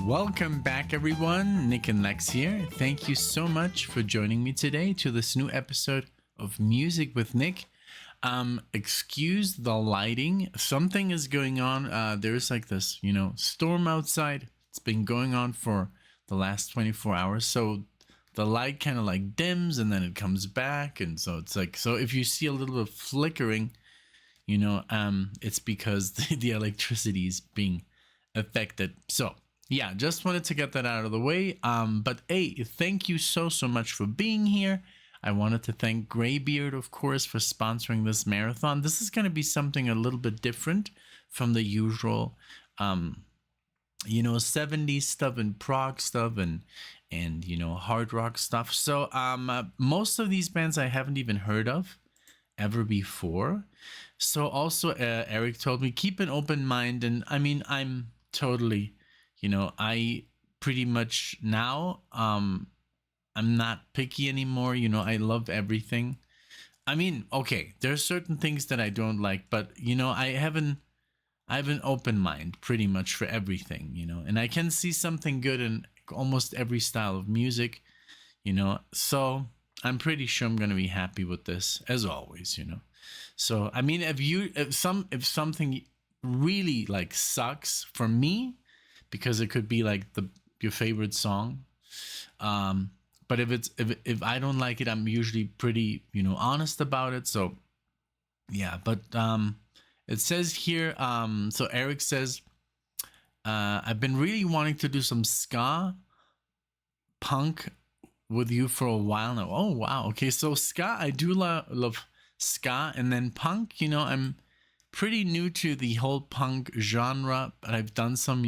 Welcome back, everyone. NicknLex here. Thank you so much for joining me today to this new episode of Music with Nick. Excuse the lighting. Something is going on. There's like this, storm outside. It's been going on for the last 24 hours. So the light kind of like dims and then it comes back. And so it's like, so if you see a little bit of flickering, it's because the electricity is being affected. So yeah, just wanted to get that out of the way. But hey, thank you so much for being here. I wanted to thank GREYBEARD, of course, for sponsoring this marathon. This is going to be something a little bit different from the usual, 70s stuff and prog stuff and hard rock stuff. So most of these bands I haven't even heard of ever before. So also Eric told me keep an open mind, and I mean I'm totally, I pretty much now I'm not picky anymore. I love everything. I mean, okay, there's certain things that I don't like, but I have an open mind pretty much for everything, and I can see something good in almost every style of music, so I'm pretty sure I'm gonna be happy with this as always, So I mean, if something really like sucks for me, because it could be like your favorite song, but if I don't like it, I'm usually pretty honest about it. So yeah, but it says here, so Eric says, I've been really wanting to do some ska punk with you for a while now. Oh wow, okay, so ska, I do love ska, and then punk, I'm pretty new to the whole punk genre, but I've done some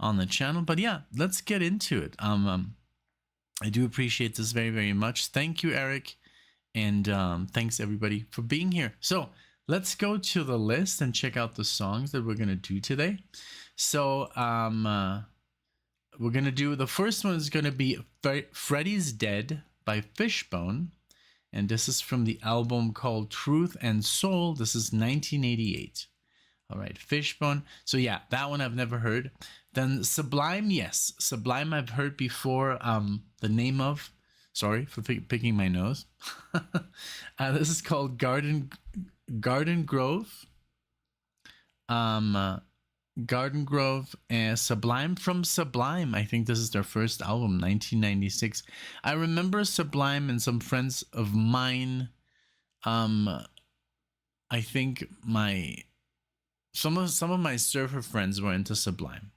on the channel. But yeah, let's get into it. I do appreciate this very, very much. Thank you, Eric, and thanks everybody for being here. So let's go to the list and check out the songs that we're gonna do today. So we're gonna do, the first one is gonna be Freddy's Dead by Fishbone, and this is from the album called Truth and Soul. This is 1988. All right, Fishbone. So yeah, that one I've never heard. Then Sublime, yes, Sublime I've heard before. The name of, sorry for picking my nose. This is called Garden Grove. Garden Grove and Sublime, from Sublime. I think this is their first album, 1996. I remember Sublime and some friends of mine. I think some of my surfer friends were into Sublime.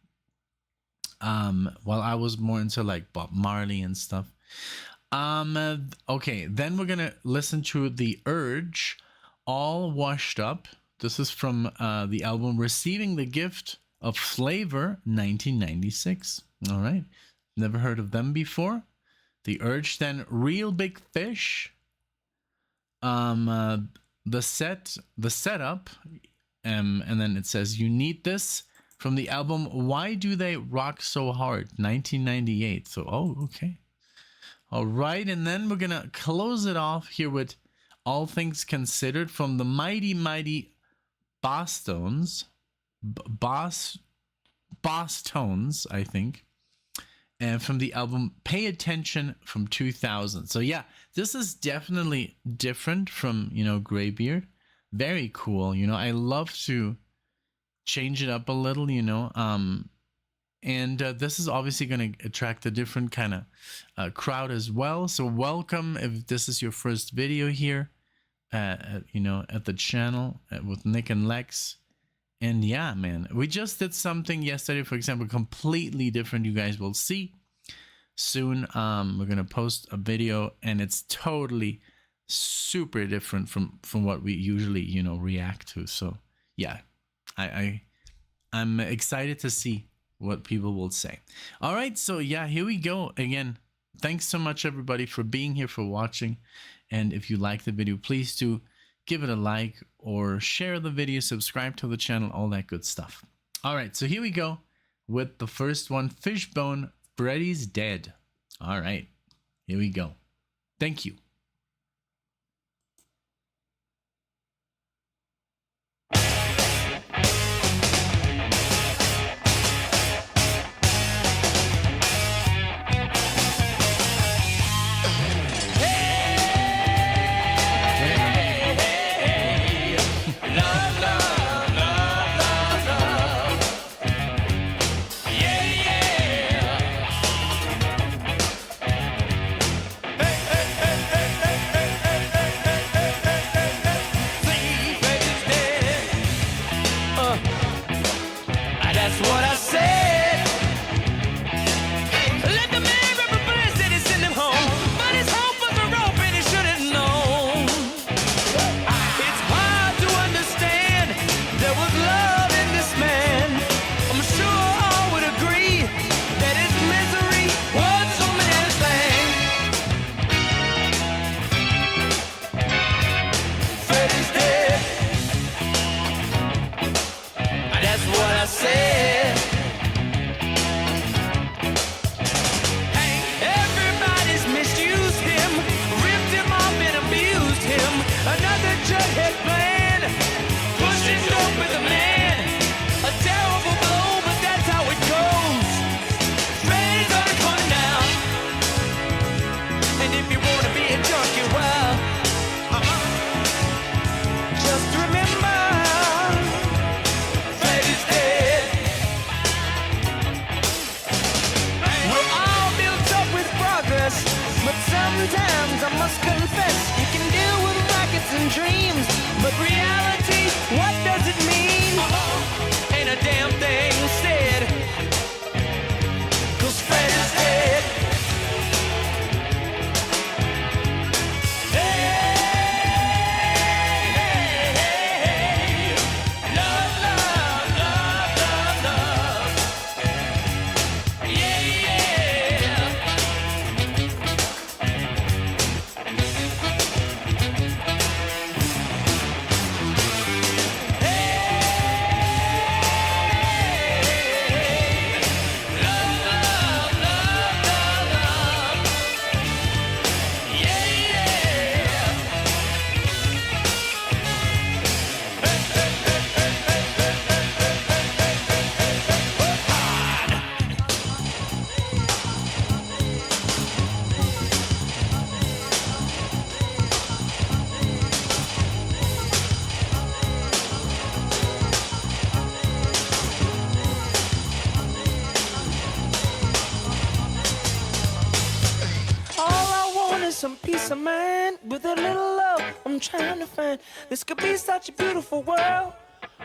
While I was more into like Bob Marley and stuff. Okay, then we're gonna listen to The Urge, All Washed Up. This is from the album Receiving the Gift of Flavor, 1996. All right, never heard of them before. The Urge. Then Real Big Fish. The Setup, and then it says You Need This, from the album Why Do They Rock So Hard, 1998. So, oh, okay. All right, and then we're gonna close it off here with All Things Considered from the mighty Bosstones, Bosstones, I think, and from the album Pay Attention from 2000. So yeah, this is definitely different from GREYBEARD. Very cool. I love to change it up a little, and this is obviously going to attract a different kind of crowd as well. So welcome if this is your first video here at the channel with NicknLex. And yeah, man, we just did something yesterday, for example, completely different. You guys will see soon. We're gonna post a video, and it's totally super different from what we usually react to. So yeah, I'm excited to see what people will say. All right, so yeah, here we go again. Thanks so much everybody for being here, for watching. And if you like the video, please do give it a like or share the video, subscribe to the channel, all that good stuff. All right, so here we go with the first one, Fishbone, Freddy's Dead. All right, here we go. Thank you. of mine with a little love I'm trying to find. This could be such a beautiful world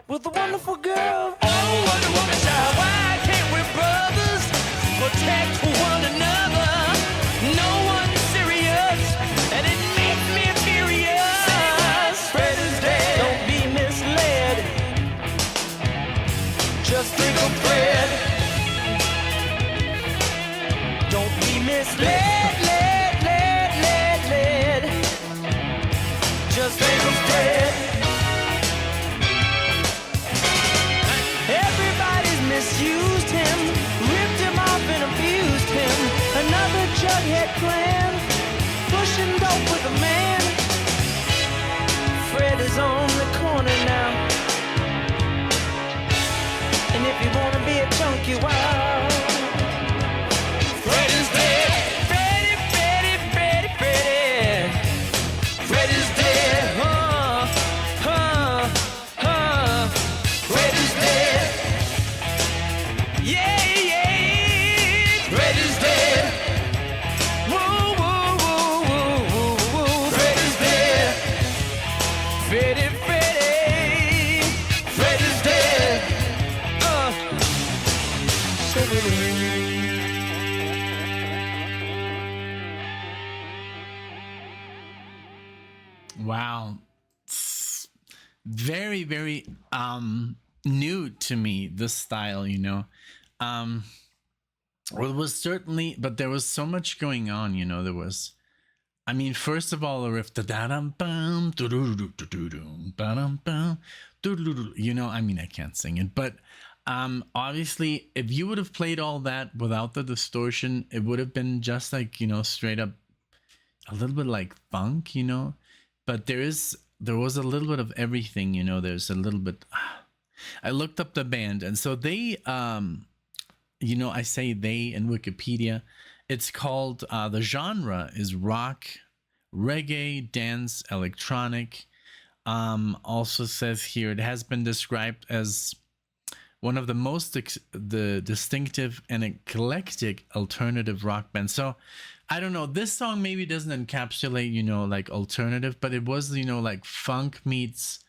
with a wonderful girl. Oh, what a woman child. Why can't we brothers protect one another? No one's serious, and it makes me furious. Freddy's dead. Don't be misled. Just think of Fred. Don't be misled. Just think of Fred. Everybody's misused him, ripped him off and abused him. Another jughead clan, pushing dope with a man. Fred is on the corner now. And if you wanna be a junkie, wow, Fred is dead. Freddy, Freddy, Freddy, Freddy. Fred is dead. Fred is dead. Yeah, yeah. Fred is dead. Whoa, whoa, whoa, whoa, whoa, whoa. Fred is dead. Freddy, Freddy. Fred is dead. Wow. Very, very new to me, this style, you know. Well, it was certainly, but there was so much going on, you know. There was, I mean, first of all, the riff, you know, I mean, I can't sing it, but obviously, if you would have played all that without the distortion, it would have been just like, you know, straight up a little bit like funk, you know. But there was a little bit of everything, you know. There's a little bit. I looked up the band, and so they, you know, I say they in Wikipedia. It's called, the genre is rock, reggae, dance, electronic. Also says here it has been described as one of the most the distinctive and eclectic alternative rock bands. So I don't know, this song maybe doesn't encapsulate, you know, like alternative, but it was, you know, like funk meets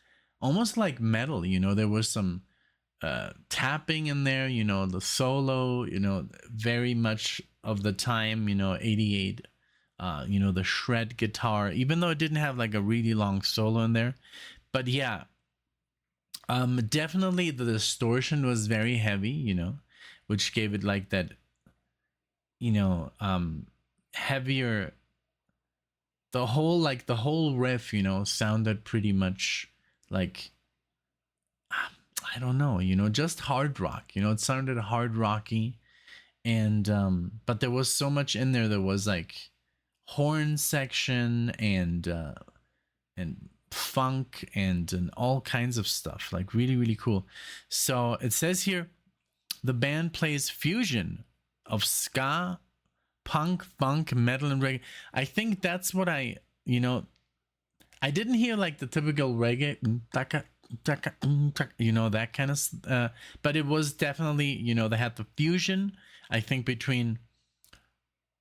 almost like metal, you know. There was some tapping in there, you know, the solo, you know, very much of the time, you know, 88, you know, the shred guitar, even though it didn't have like a really long solo in there. But yeah, definitely the distortion was very heavy, you know, which gave it like that, you know, heavier. The whole riff, you know, sounded pretty much like, I don't know, you know, just hard rock, you know. It sounded hard rocky, and but there was so much in there. There was like horn section and funk and all kinds of stuff, like really, really cool. So it says here the band plays fusion of ska, punk, funk, metal, and reggae. I think that's what you know, I didn't hear like the typical reggae, you know, that kind of, but it was definitely, you know, they had the fusion, I think, between,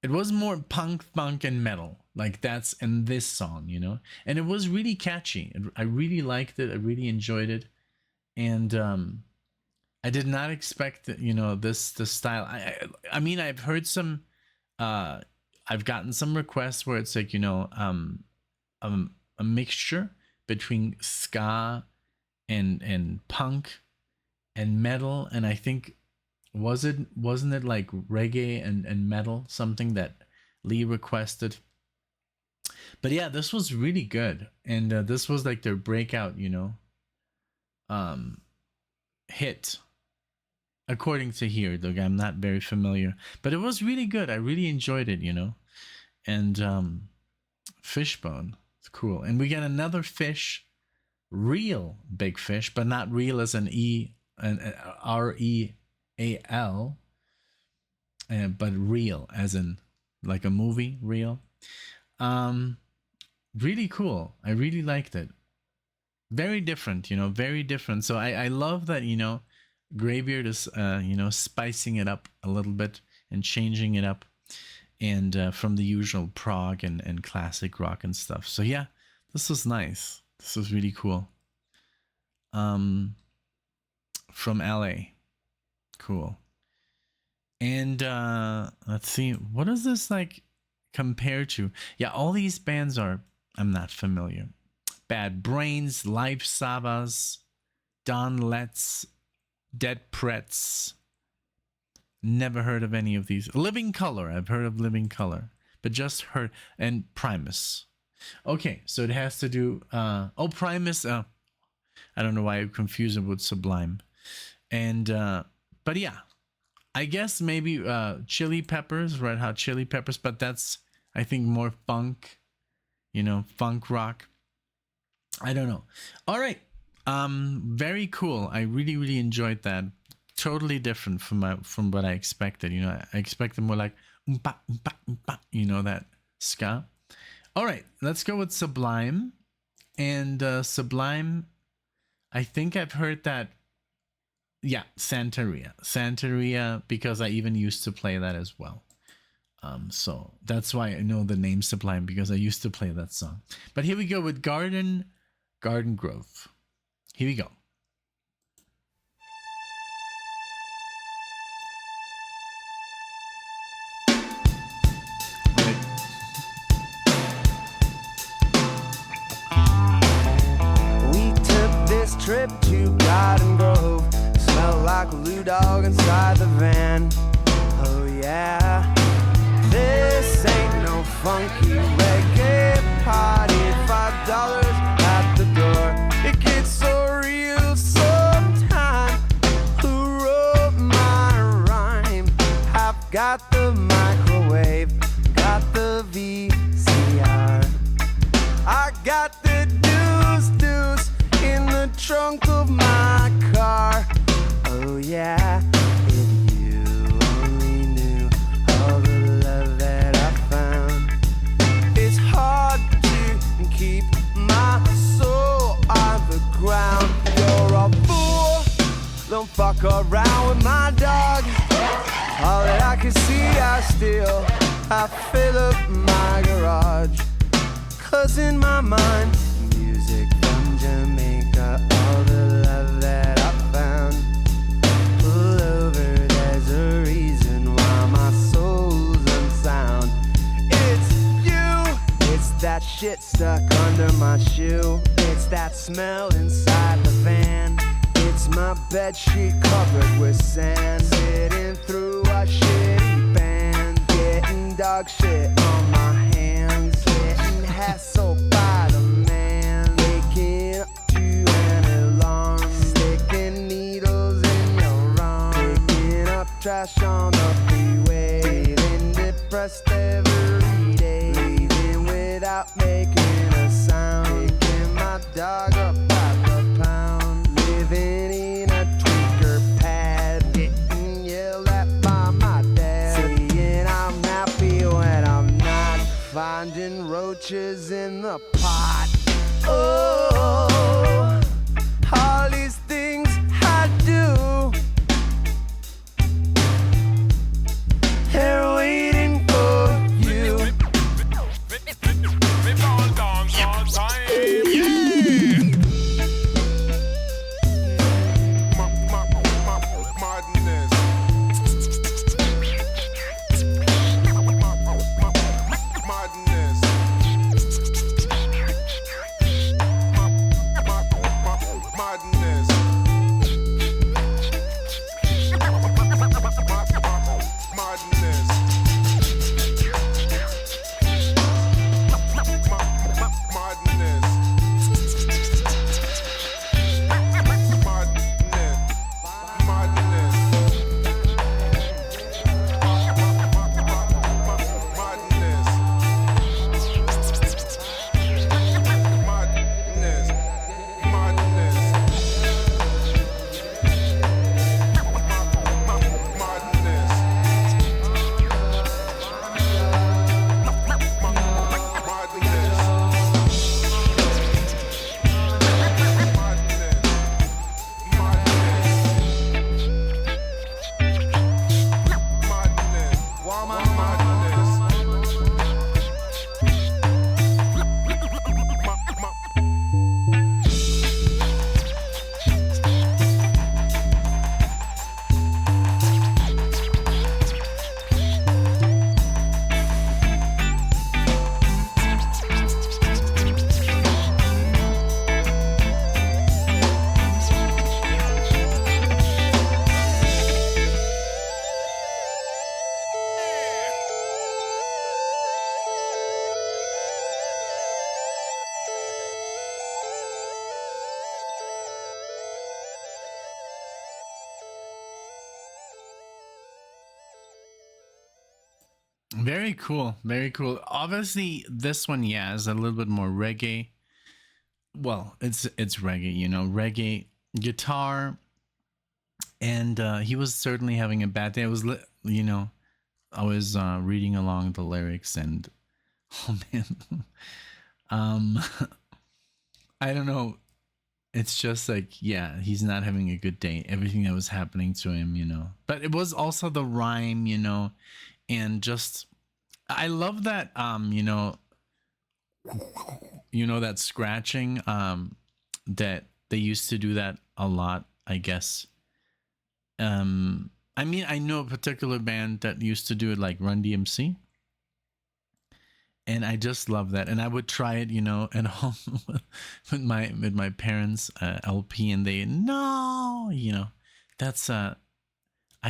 it was more punk, funk, and metal. Like that's in this song, you know, and it was really catchy. I really liked it. I really enjoyed it, and I did not expect that, you know, this style. I mean, I've heard some, I've gotten some requests where it's like, you know, a mixture between ska and punk and metal, and I think wasn't it like reggae and metal, something that Lee requested. But yeah, this was really good, and this was like their breakout, you know, hit, according to here. Look, I'm not very familiar, but it was really good. I really enjoyed it, you know. And Fishbone, it's cool. And we get another fish, real big fish, but not real as an REAL, but real as in like a movie, real. Really cool. I really liked it. Very different, you know, very different. So I love that, you know, GREYBEARD is, you know, spicing it up a little bit and changing it up. and from the usual prog and classic rock and stuff. So yeah, this was nice. This was really cool. From LA. Cool. And let's see, what is this like compared to? Yeah, all these bands are, I'm not familiar. Bad Brains, Live Savas, Don Letts, Dead Prets. Never heard of any of these. Living Color, I've heard of Living Color, but just heard, and Primus. Okay, so it has to do, Primus, I don't know why I confuse it with Sublime. And, but yeah, I guess maybe Chili Peppers, Red Hot Chili Peppers, but that's, I think, more funk, you know, funk rock. I don't know. All right. Very cool. I really, really enjoyed that. Totally different from what I expected. You know, I expected more like, you know, that ska. All right, let's go with Sublime. And Sublime, I think I've heard that. Yeah, Santeria, because I even used to play that as well. So that's why I know the name Sublime, because I used to play that song. But here we go with Garden Growth. Here we go. We took this trip to Garden Grove. Smelled like a blue dog inside the van. Oh yeah. This ain't no funky reggae party. $5 at the door. It gets so real sometimes. Who wrote my rhyme? I've got the microwave, got the VCR. I got the deuce in the trunk of my car. Oh yeah, if you only knew all the love that I found. It's hard to keep my soul on the ground. You're a fool, don't fuck around with my dog. All that I can see I steal. I fill up my garage. 'Cause in my mind, music from Jamaica, all the love that I found. Pull over, there's a reason why my soul's unsound. It's you, it's that shit stuck under my shoe. It's that smell inside the van. It's my bedsheet covered with sand. Sitting through a shitty band. Getting dog shit on my hands. Getting hassled by the man. Waking up to an alarm. Sticking needles in your arm. Picking up trash on the freeway. Feeling depressed every day. Leaving without making a sound. Picking my dog up by the pound. Living in a tweaker pad. Getting yelled at by my dad. Saying I'm happy when I'm not. Finding roaches in the pot. Oh, all these things I do. They're waiting for you. Very cool. Very cool. Obviously, this one, yeah, is a little bit more reggae. Well, it's reggae, you know, reggae guitar, and he was certainly having a bad day. You know, I was reading along the lyrics, and oh man, um, I don't know. It's just like, yeah, he's not having a good day. Everything that was happening to him, you know. But it was also the rhyme, you know, and just I love that you know that scratching that they used to do that a lot, I guess. I mean, I know a particular band that used to do it, like Run DMC, and I just love that. And I would try it, you know, at home with my parents' LP, and they no, you know, that's I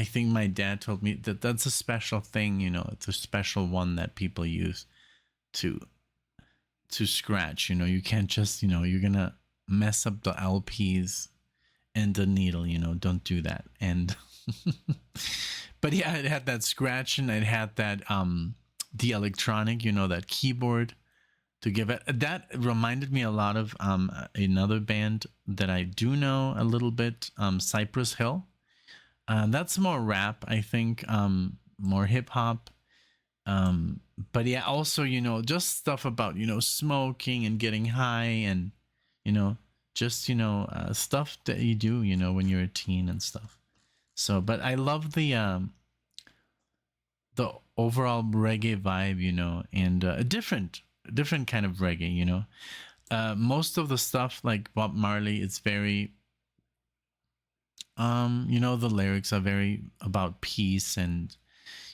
think my dad told me that that's a special thing, you know, it's a special one that people use to scratch. You know, you can't just, you know, you're gonna mess up the LPs and the needle, you know, don't do that. And but yeah, it had that scratch, and it had that the electronic, you know, that keyboard to give it. That reminded me a lot of another band that I do know a little bit, Cypress Hill. That's more rap, I think, more hip hop. But yeah, also, you know, just stuff about, you know, smoking and getting high, and, you know, just, you know, stuff that you do, you know, when you're a teen and stuff. So, but I love the overall reggae vibe, you know, and a different kind of reggae, you know. Most of the stuff like Bob Marley, it's very you know, the lyrics are very about peace, and,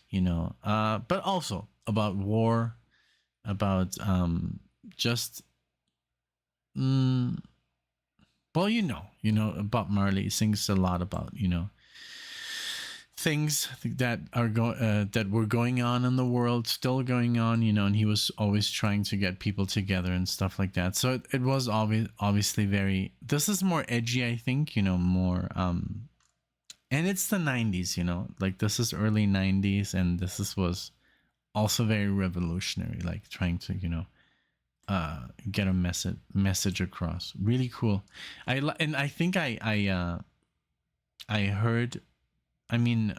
you know, but also about war, about just well, you know, Bob Marley sings a lot about, you know, things that are that were going on in the world, still going on, you know, and he was always trying to get people together and stuff like that. So it was obviously very, this is more edgy, I think, you know, more and it's the 90s, you know, like this is early 90s, and was also very revolutionary, like trying to, you know, get a message across. Really cool. And I think I heard, I mean,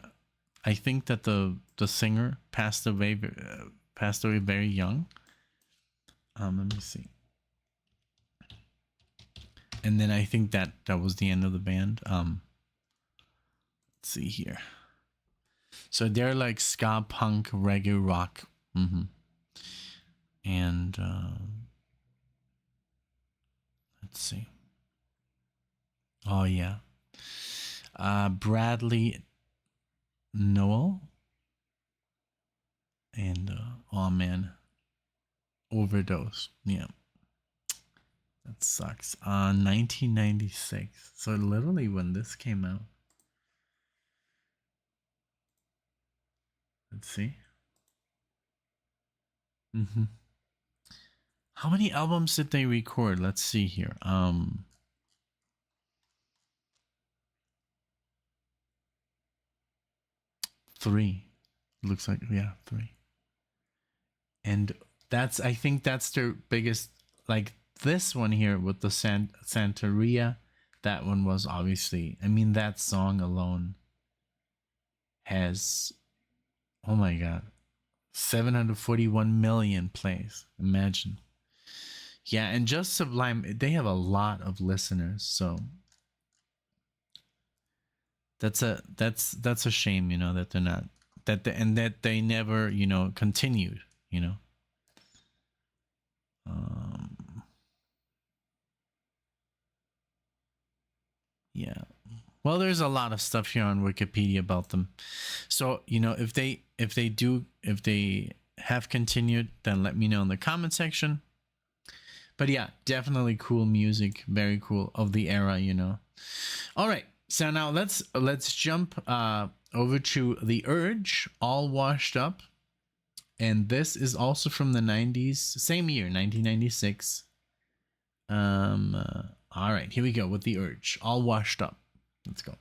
I think that the singer passed away very young. Let me see. And then I think that was the end of the band. Let's see here. So they're like ska, punk, reggae, rock. And let's see. Oh yeah. Bradley Noel. And oh man, overdose. Yeah, that sucks. 1996. So literally when this came out. Let's see. How many albums did they record? Let's see here. 3. Looks like, yeah, 3. And I think that's their biggest, like this one here with the Santeria. That one was obviously, I mean, that song alone has, oh my god, 741 million plays. Imagine. Yeah, and just Sublime, they have a lot of listeners, so that's a shame, you know, that they're not, that they never, you know, continued, you know. Yeah. Well, there's a lot of stuff here on Wikipedia about them. So, you know, if they have continued, then let me know in the comment section. But yeah, definitely cool music, very cool, of the era, you know. All right. So now let's jump over to The Urge, All Washed Up. And this is also from the 90s, same year, 1996. All right, here we go with The Urge, All Washed Up. Let's go.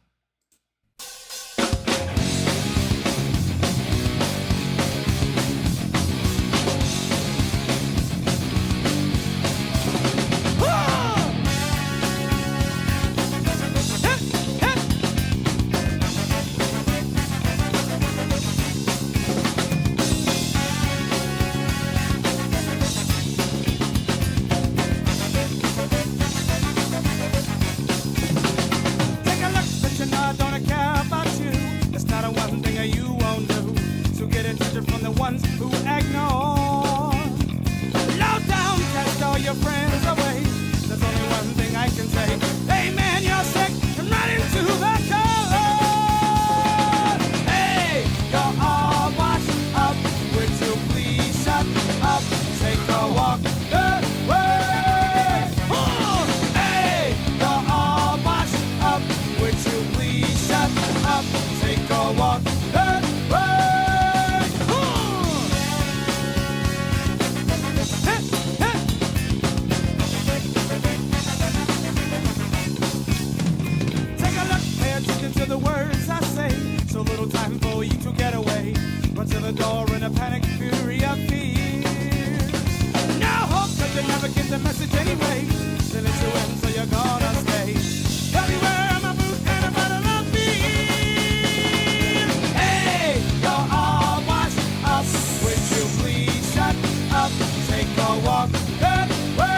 know I don't care about you. That's not a one thing that you won't do. So get attention from the ones who ignore. Low down, cast all your friends away. There's only one thing I can say. Hey man, you're sick and right into the cold. Hey, you're all washed up. Would you please shut up? Take a walk the way. Hey, you're all washed up. Would you please shut up? Take a walk the way. To the words I say, so little time for you to get away. Run to the door in a panic, fury of fear. No hope, cause you never get the message anyway. Then it's your end, so you're gonna stay. Everywhere my boot and a bottle of beer. Hey, you're all washed up. Would you please shut up? Take a walk that way.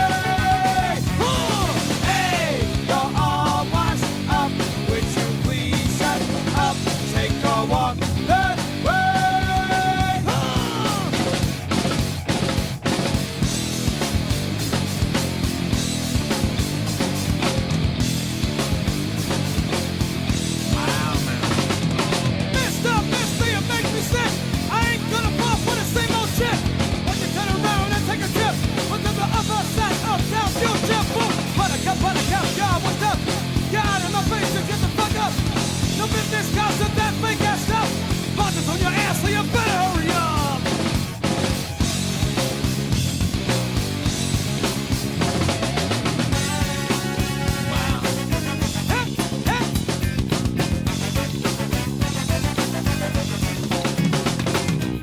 Hey, you're all washed up. Would you up, take a walk that way. Wow, man. Mister, you make me sick. I ain't gonna fall for the same old shit. When you turn around and take a trip, look to the other side of town, future boom. Buttercup, y'all, what's up? Get out of my face and get the fuck up. No business comes with that fake ass stuff. Buttons on your ass, so you better hurry up. Wow. Hey, hey.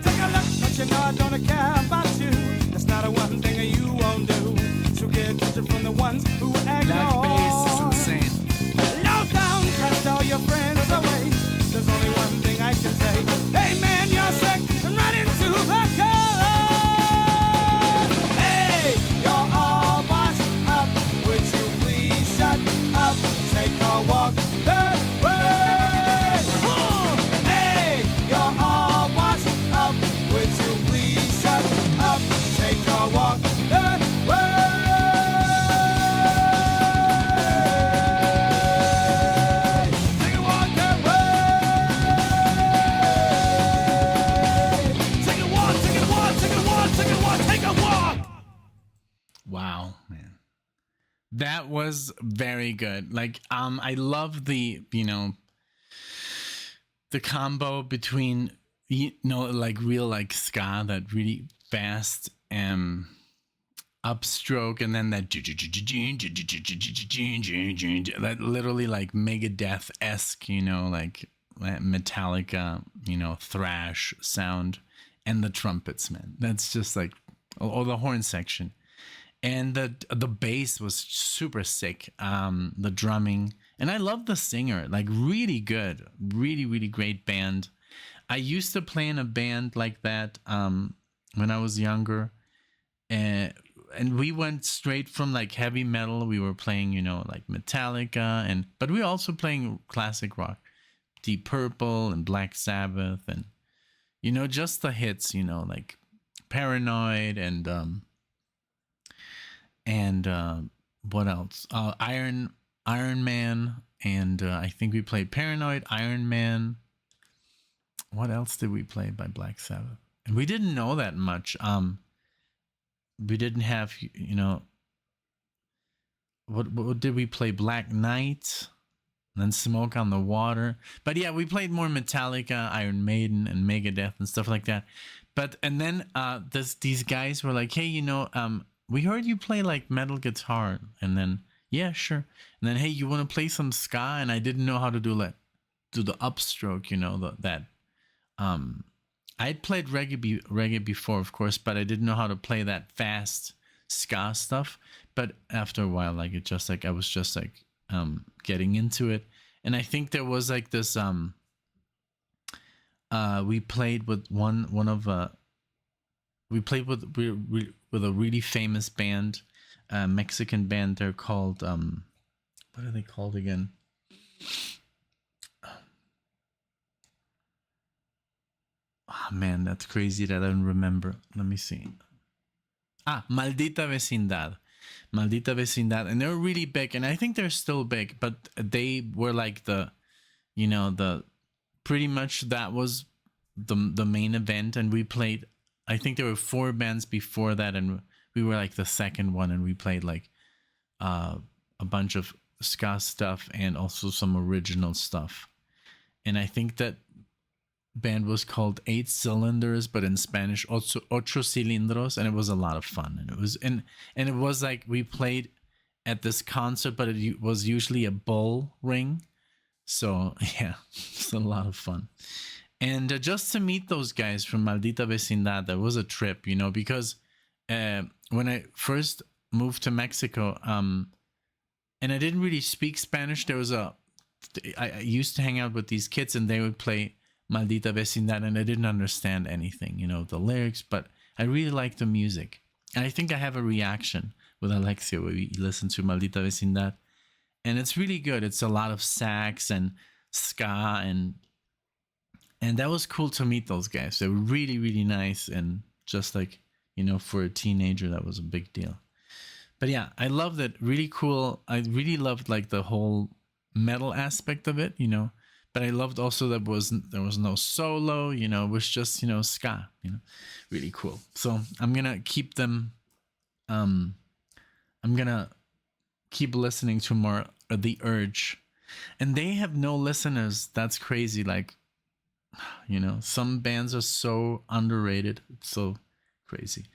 Take a look, but you know I don't care about you. That's not a one thing that you won't do. So get attention from the ones who ignore. Black bass is insane. Low down, cast all your friends away. There's only one thing I can say. Hey man, you're sick and right into the cold. Hey, you're all washed up. Would you please shut up? Take a walk that way. Hey, you're all washed up. Would you please shut up? Take a walk that way. Wow, man. That was very good. Like, I love the, the combo between, like real like ska, that really fast upstroke, and then that that literally like Megadeth-esque, like Metallica, thrash sound, and the trumpets, man. That's just like, or the horn section. And the bass was super sick. The drumming, and I love the singer, like really good, really, really great band. I used to play in a band like that when I was younger, and we went straight from like heavy metal. We were playing, like Metallica, but we were also playing classic rock, Deep Purple and Black Sabbath, and just the hits, like Paranoid and what else? Iron Man, and I think we played Paranoid, Iron Man. What else did we play by Black Sabbath? And we didn't know that much. We didn't have, what did we play? Black Knight, and then Smoke on the Water. But yeah, we played more Metallica, Iron Maiden, and Megadeth and stuff like that. And then these guys were like, hey, we heard you play like metal guitar. And then, yeah, sure. And then, hey, you want to play some ska? And I didn't know how to do the upstroke, that I'd played reggae before, of course, but I didn't know how to play that fast ska stuff. But after a while, like I was just like getting into it. And I think there was like this we played with we played with a really famous band, Mexican band. They're called what are they called again? man, that's crazy that I don't remember. Let me see. Maldita Vecindad. Maldita Vecindad. And they were really big, and I think they're still big, but they were like the pretty much that was the main event, and we played, I think there were 4 bands before that, and we were like the second one, and we played like a bunch of ska stuff and also some original stuff. And I think that band was called 8 Cylinders, but in Spanish ocho cilindros, and it was a lot of fun. And it was like we played at this concert, but it was usually a bull ring. So yeah, it's a lot of fun. And just to meet those guys from Maldita Vecindad, that was a trip, because when I first moved to Mexico, and I didn't really speak Spanish, I used to hang out with these kids, and they would play Maldita Vecindad, and I didn't understand anything, the lyrics, but I really liked the music. And I think I have a reaction with Alexia where we listen to Maldita Vecindad, and it's really good. It's a lot of sax and ska, and that was cool to meet those guys. They were really, really nice, and just like, for a teenager, that was a big deal. But yeah, I loved it. Really cool. I really loved like the whole metal aspect of it, but I loved also that there was no solo, it was just, ska, really cool. So I'm going to keep them, I'm going to keep listening to more The Urge, and they have no listeners. That's crazy. Like, some bands are so underrated. It's so crazy.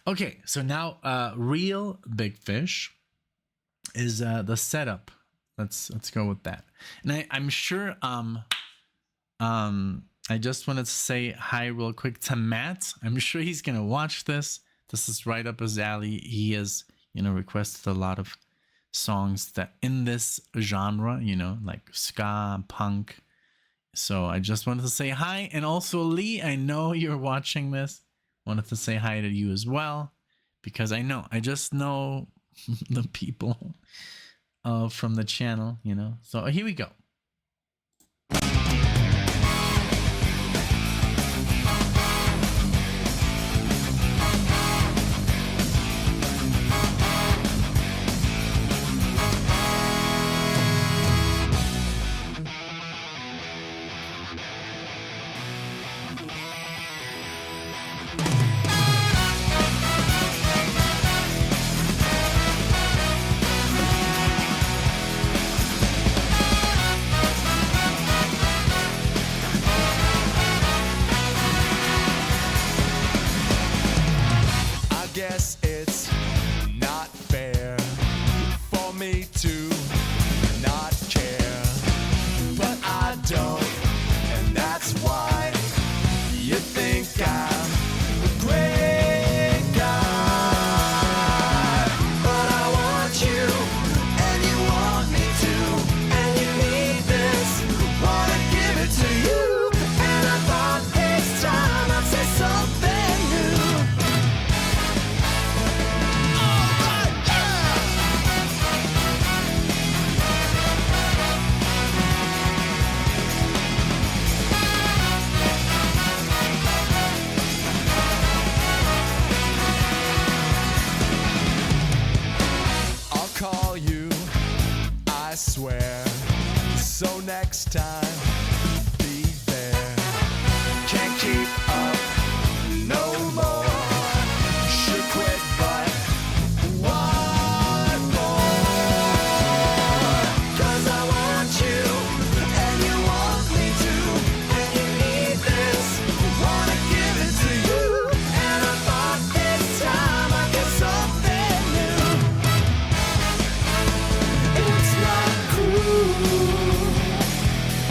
Okay. So now, Real Big Fish is, the setup. Let's go with that. And I'm sure I just wanted to say hi real quick to Matt. I'm sure he's gonna watch this. This is right up his alley. He has, requested a lot of songs that in this genre, like ska, punk. So I just wanted to say hi. And also Lee, I know you're watching this. Wanted to say hi to you as well, because I just know the people from the channel, So here we go.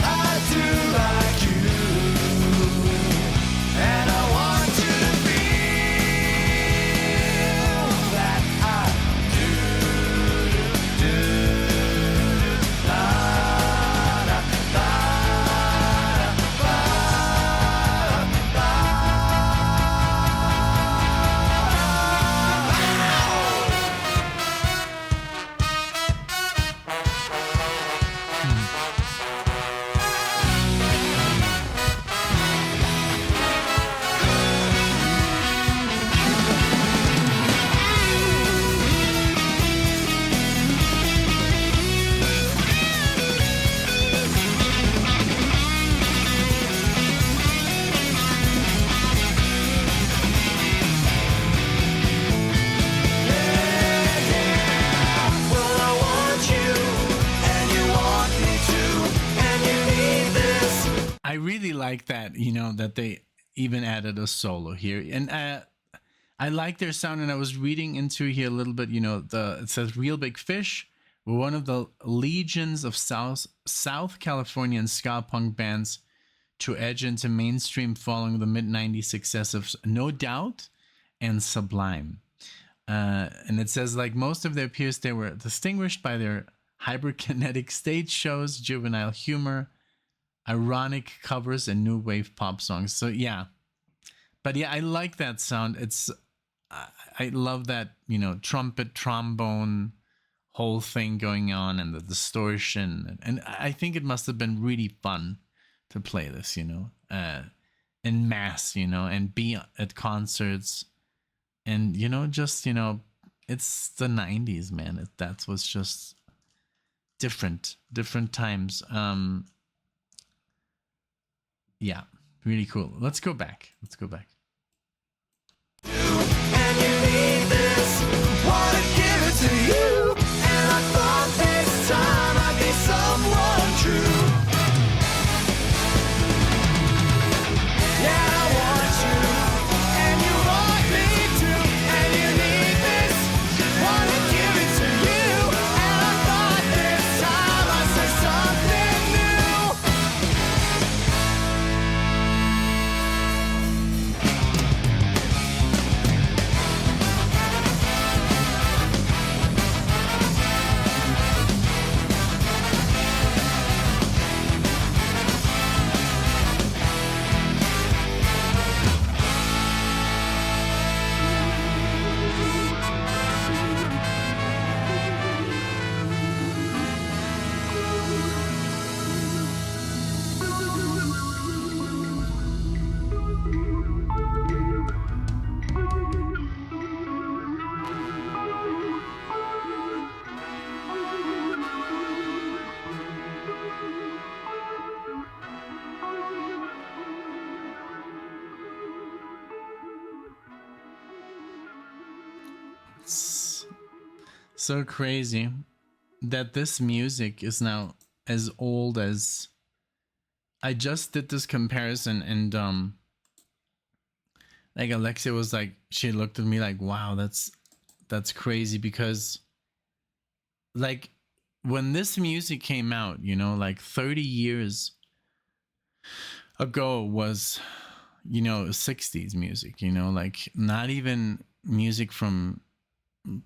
I I really like that, you know, that they even added a solo here. And I like their sound, and I was reading into here a little bit, you know, it says Real Big Fish were one of the legions of South Californian ska punk bands to edge into mainstream following the mid-90s success of No Doubt and Sublime. And it says, like most of their peers, they were distinguished by their hyperkinetic stage shows, juvenile humor, ironic covers, and new wave pop songs. So yeah, but yeah, I like that sound. I love that, you know, trumpet, trombone whole thing going on, and the distortion. And I think it must have been really fun to play this, you know, in mass, you know, and be at concerts. And, you know, just, you know, it's the 90s, man. That was just different times. Yeah, really cool. Let's go back. And you need this, wanna give it to you. And I thought this time I'd be someone true. Yeah, I want you, and you want me too. And you need this, wanna give it to you. And I thought this time I'd say something new. It's so crazy that this music is now as old as, I just did this comparison, and like Alexia was like, she looked at me like, wow, that's crazy, because like when this music came out, you know, like 30 years ago was, you know, 60s music, you know, like not even music from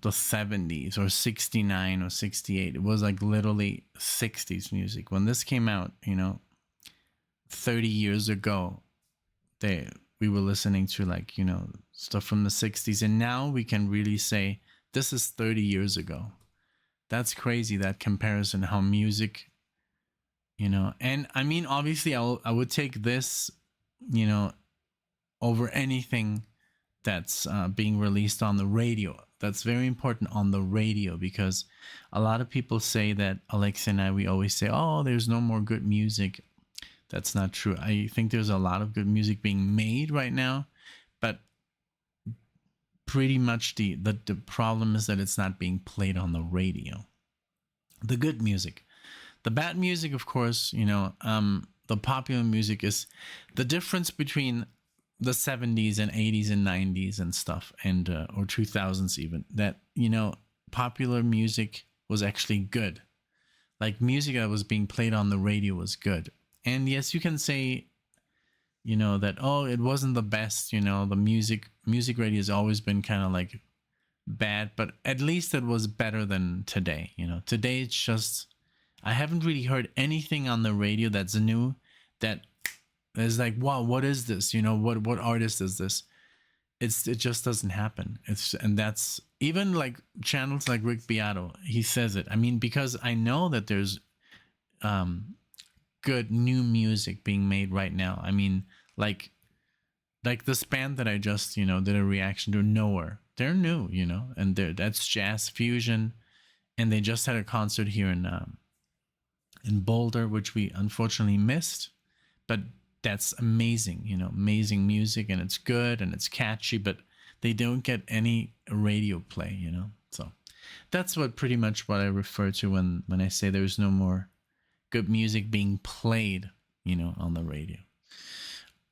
the 70s or 69 or 68. It was like literally 60s music. When this came out, you know, 30 years ago, we were listening to, like, you know, stuff from the 60s, and now we can really say this is 30 years ago. That's crazy, that comparison, how music, you know. And I mean, obviously I would take this, you know, over anything that's being released on the radio. That's very important on the radio, because a lot of people say that, Alexa and I, we always say, oh, there's no more good music. That's not true. I think there's a lot of good music being made right now, but pretty much the problem is that it's not being played on the radio. The good music. The bad music, of course, you know, the popular music is the difference between the 70s and 80s and 90s and stuff, and or 2000s even, that, you know, popular music was actually good. Like music that was being played on the radio was good. And yes, you can say, you know, that, oh, it wasn't the best, you know, the music radio has always been kind of like bad, but at least it was better than today. You know, today it's just, I haven't really heard anything on the radio that's new that is like, wow, what is this? You know, what artist is this? It just doesn't happen. And that's even like channels like Rick Beato, he says it. I mean, because I know that there's good new music being made right now. I mean, like this band that I just, you know, did a reaction to, Nowhere. They're new, you know, and that's jazz fusion, and they just had a concert here in Boulder, which we unfortunately missed, but that's amazing, you know, amazing music, and it's good and it's catchy, but they don't get any radio play, you know. So that's pretty much what I refer to when I say there's no more good music being played, you know, on the radio.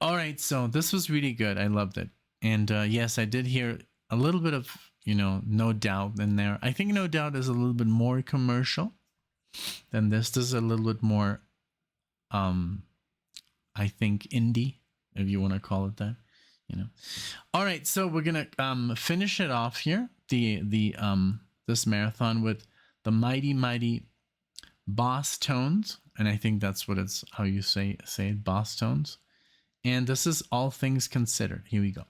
All right, so this was really good. I loved it. And yes, I did hear a little bit of, you know, No Doubt in there. I think No Doubt is a little bit more commercial than this. This is a little bit more, I think, indie, if you want to call it that, you know. All right, so we're gonna finish it off here, this marathon with the mighty Bosstones, and I think that's what it's how you say it, Bosstones. And this is All Things Considered. Here we go.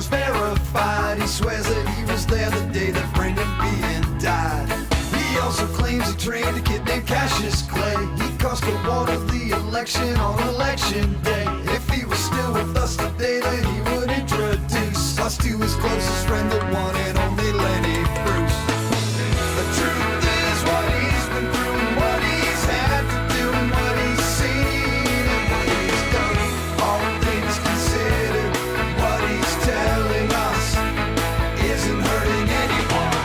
Verified. He swears that he was there the day that Brendan Behan died. He also claims he trained a kid named Cassius Clay. He cost the water the election on election day. If he was still with us today, then he would introduce us to his closest friend, the one and only Lenny Bruce. The truth is what he's been through and what he's had to do and what he's seen and what he's done. All things considered, what he's telling us isn't hurting anyone.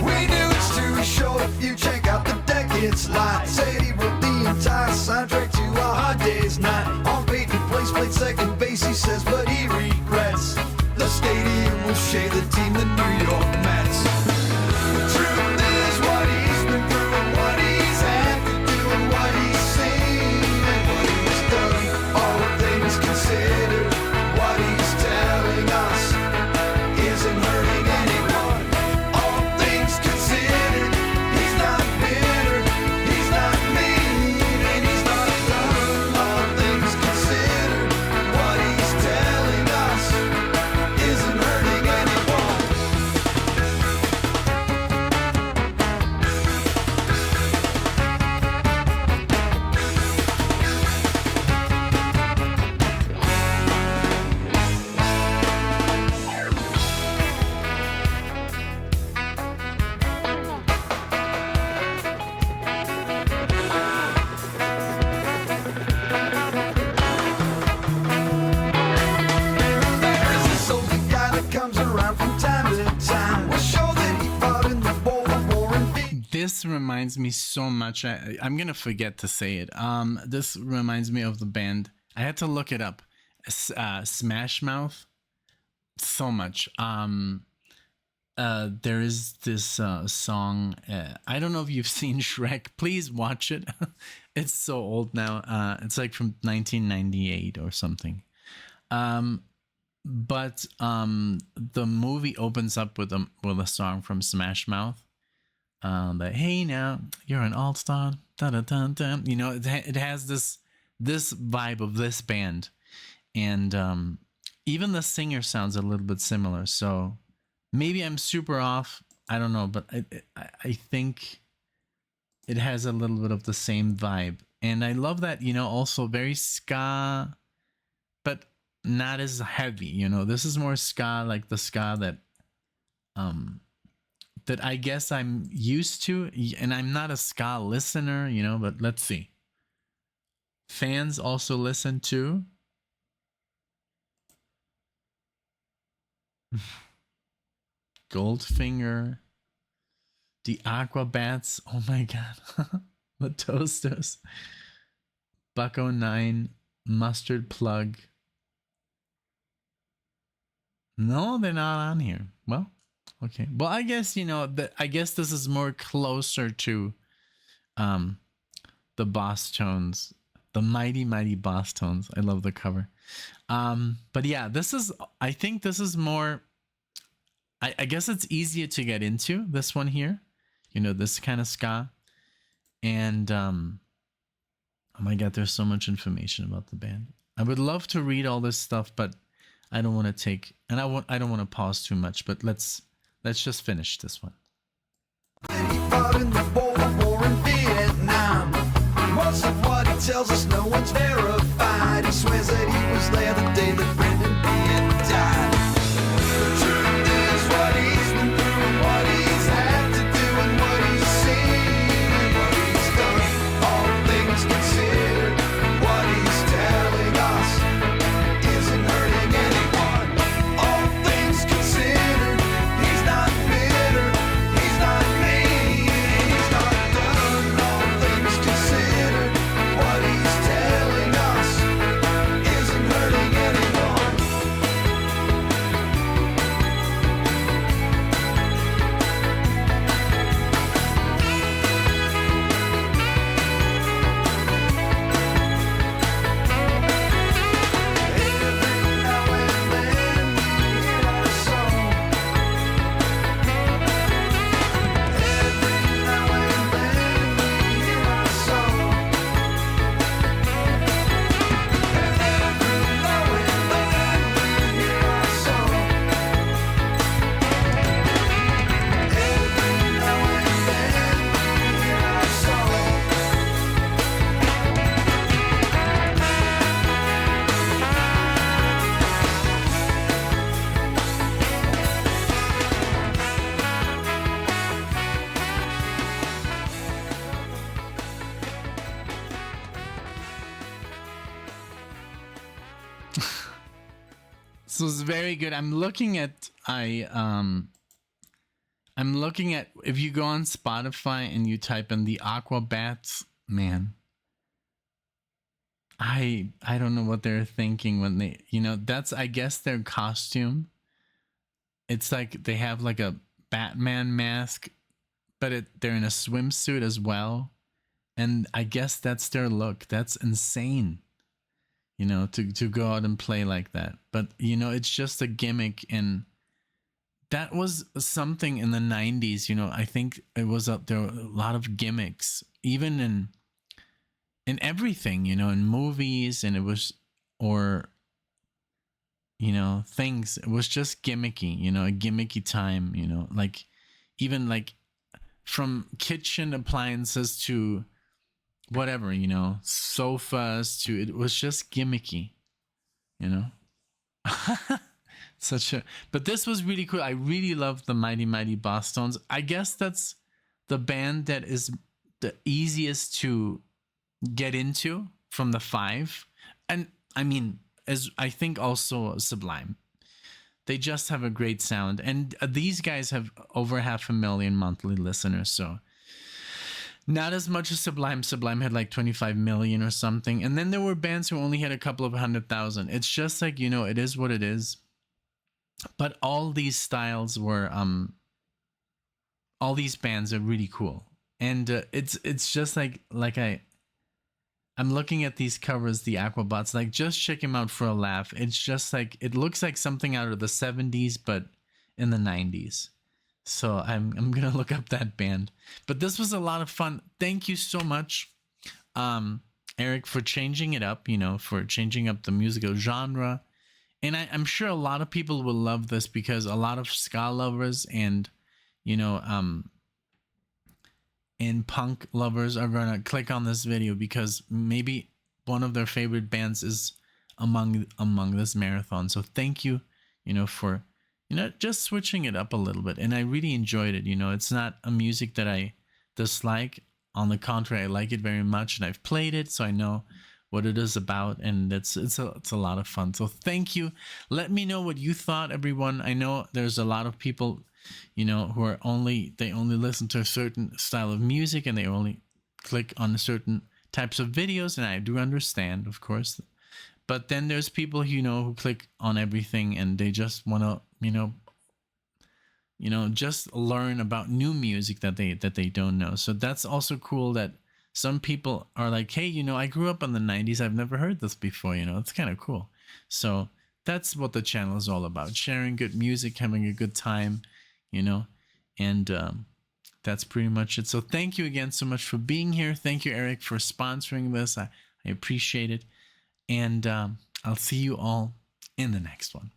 We knew it's true, he showed if you check out the Decades line. Said he wrote the entire soundtrack to A Hard Day's Night. On Peyton Place played second base, he says, but he regrets the stadium will shade the team, the New York Mets. The truth is what he's been through and what he's had to do and what he's seen and what he's done. All things considered, what he's telling us isn't hurting anyone. All things considered, he's not bitter, he's not mean, and he's not done. All things considered, what he's telling us isn't hurting anyone. There is this older guy that comes around from time to time. We're sure that he fought in the Boer War and beat. This reminds me so much. I'm gonna forget to say it. This reminds me of the band. I had to look it up. Smash Mouth. So much. There is this song. I don't know if you've seen Shrek. Please watch it. It's so old now. It's like from 1998 or something. But the movie opens up with a song from Smash Mouth. That hey now you're an all-star. You know, it has this vibe of this band, and even the singer sounds a little bit similar. So maybe I'm super off. I don't know, but I think it has a little bit of the same vibe, and I love that. You know, also very ska, but not as heavy. You know, this is more ska, like the ska that that I guess I'm used to, and I'm not a ska listener, you know, but let's see. Fans also listen to Goldfinger, the Aquabats, oh my god, the Toasters, Bucko 9, Mustard Plug. No, they're not on here. Well, okay. Well, I guess, you know, I guess this is more closer to the Bosstones, the mighty Bosstones. I love the cover. But yeah, I think this is more, I guess it's easier to get into, this one here, you know, this kind of ska. And oh my god, there's so much information about the band. I would love to read all this stuff, but I don't want to take, and I don't want to pause too much, but let's just finish this one. He fought in the Boer War in Vietnam. Most of what he tells us no one's verified. He swears that he was there the day that Brendan Behan died. The truth is what he's been through and what he's had to do and what he's seen and what he's done. All things considered, what he's telling us isn't hurting anyone. All things considered, he's not bitter, he's not mean, he's not done. All things considered, what he's telling us isn't hurting anyone. Every now and then we hear our song. Every now and then we hear our song. Every now and then we hear our song. Every now and then we hear our song. So it's very good. I'm looking at if you go on Spotify and you type in the Aquabats, man. I don't know what they're thinking when they, that's, I guess, their costume. It's like they have like a Batman mask, but they're in a swimsuit as well. And I guess that's their look. That's insane. To go out and play like that. But, it's just a gimmick. And that was something in the 90s. I think it was there were a lot of gimmicks, even in everything, in movies, and it was, or, things. It was just gimmicky, a gimmicky time, like even like from kitchen appliances to whatever, sofas to, it was just gimmicky, but this was really cool. I really loved the Mighty Mighty Bosstones. I guess that's the band that is the easiest to get into from the 5. And I mean, as I think also Sublime. They just have a great sound. And these guys have over 500,000 monthly listeners, so not as much as Sublime. Sublime had like 25 million or something. And then there were bands who only had a couple of 100,000. It's just like, it is what it is. But all these styles were, all these bands are really cool. And it's just like I'm looking at these covers, the Aquabats, like just check them out for a laugh. It's just like, it looks like something out of the 70s, but in the 90s. So I'm going to look up that band. But this was a lot of fun. Thank you so much, Eric, for changing it up, for changing up the musical genre. And I'm sure a lot of people will love this because a lot of ska lovers and, and punk lovers are going to click on this video because maybe one of their favorite bands is among this marathon. So thank you, for just switching it up a little bit. And I really enjoyed it. It's not a music that I dislike. On the contrary, I like it very much, and I've played it, so I know what it is about, and it's a lot of fun. So thank you. Let me know what you thought, everyone. I know there's a lot of people, who are only listen to a certain style of music, and they only click on certain types of videos, and I do understand, of course. But then there's people who click on everything, and they just want to just learn about new music that they don't know. So that's also cool that some people are like, hey, I grew up in the 90s. I've never heard this before. It's kind of cool. So that's what the channel is all about. Sharing good music, having a good time, and that's pretty much it. So thank you again so much for being here. Thank you, Eric, for sponsoring this. I appreciate it. And I'll see you all in the next one.